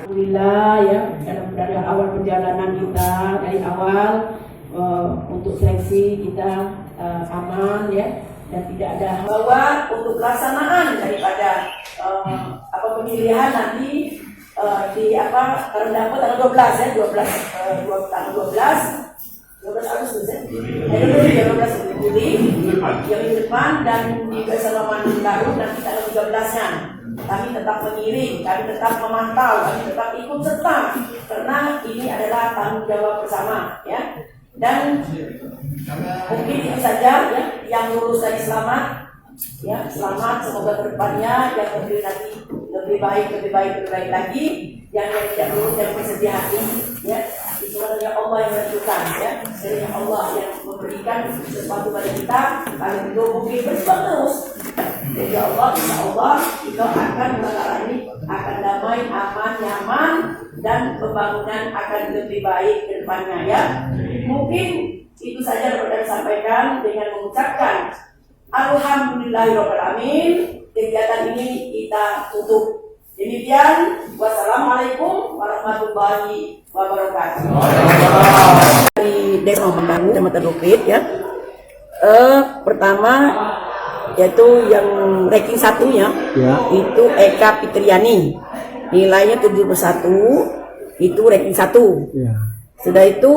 Alhamdulillah ya, dari awal perjalanan kita dari awal untuk seleksi kita aman ya, dan tidak ada bahwa untuk pelaksanaan daripada pemilihan nanti di Karangdapo tanggal 12 ya, 12 Agustus ya, 12 Juli yang di depan, dan di Salaman Baru nanti tanggal 13-nya. Kami tetap mengiring, kami tetap memantau, kami tetap ikut serta, karena ini adalah tanggung jawab bersama ya. Dan mungkin itu saja ya, yang lulus tadi selamat ya, selamat, semoga kedepannya yang lebih baik lagi. Yang tidak lulus yang bersedia hati ya, itu adalah Allah yang menentukan ya, dari Allah yang memberikan sesuatu pada kita. Kalau itu mungkin berjuang terus, jadi Allah, insya Allah kita akan mengalami, akan damai, aman, nyaman, dan pembangunan akan lebih baik ke depannya ya. Mungkin itu saja dapat saya sampaikan dengan mengucapkan Alhamdulillahirrahmanirrahim. Kegiatan ini kita tutup. Demikian, wassalamualaikum warahmatullahi wabarakatuh. Dari Desa Membangun Kecamatan Rukit ya. Pertama yaitu yang ranking satunya ya, itu Eka Fitriani, nilainya 71, itu ranking 1 ya. Sudah itu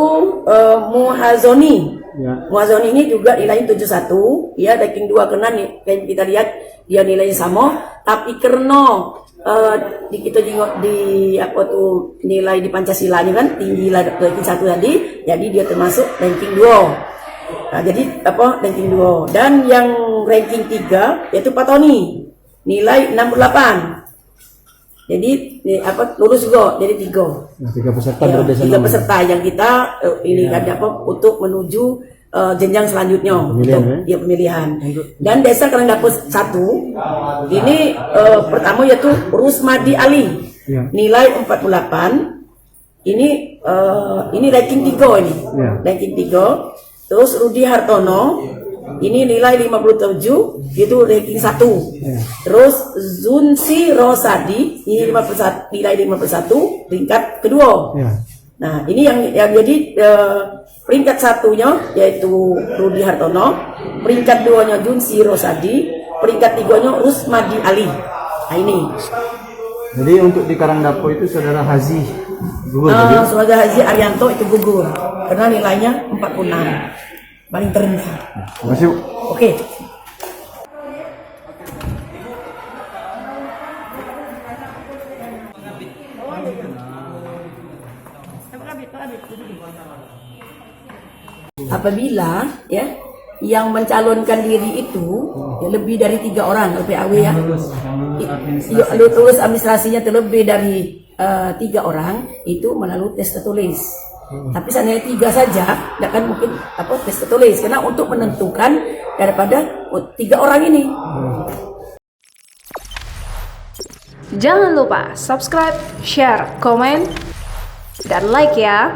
Muhazoni ya. Muhazoni ini juga nilainya 71 ya, ranking 2, karena kita lihat dia nilainya sama, tapi karena kita jengok di nilai di Pancasilanya kan tinggi ranking 1 tadi, jadi dia termasuk ranking 2. Nah, jadi ranking 2. Dan yang ranking 3 yaitu Pak Tony, nilai 68. Jadi lulus juga, jadi 3. Nah, 3 peserta ya, 3 peserta yang kita ini ya, ada untuk menuju jenjang selanjutnya untuk pemilihan. Dan Desa Karangdapo 1 ini pertama yaitu Rusmadi Ali ya, nilai 48. Ini ranking 3 ini ya, ranking 3. Terus Rudi Hartono ini nilai 57, itu ranking 1 ya. Terus Zunsi Rosadi ini nilai 51, peringkat kedua ya. Nah ini yang jadi peringkat 1-nya yaitu Rudi Hartono, peringkat 2-nya Zunsi Rosadi, peringkat 3-nya Rusmadi Ali. Nah ini. Jadi untuk di Karangdapo itu saudara Hazi gugur. Saudara Hazi Arianto itu gugur karena nilainya 46, paling terendah. Terima kasih. Oke. Apabila ya yang mencalonkan diri itu ya, lebih dari 3 orang LPAW ya, lulus administrasinya terlebih dari 3 orang, itu melalui tes tertulis. Tapi seandainya 3 saja, tidak kan mungkin tes tertulis, karena untuk menentukan daripada 3 orang ini. Jangan lupa subscribe, share, komen, dan like ya.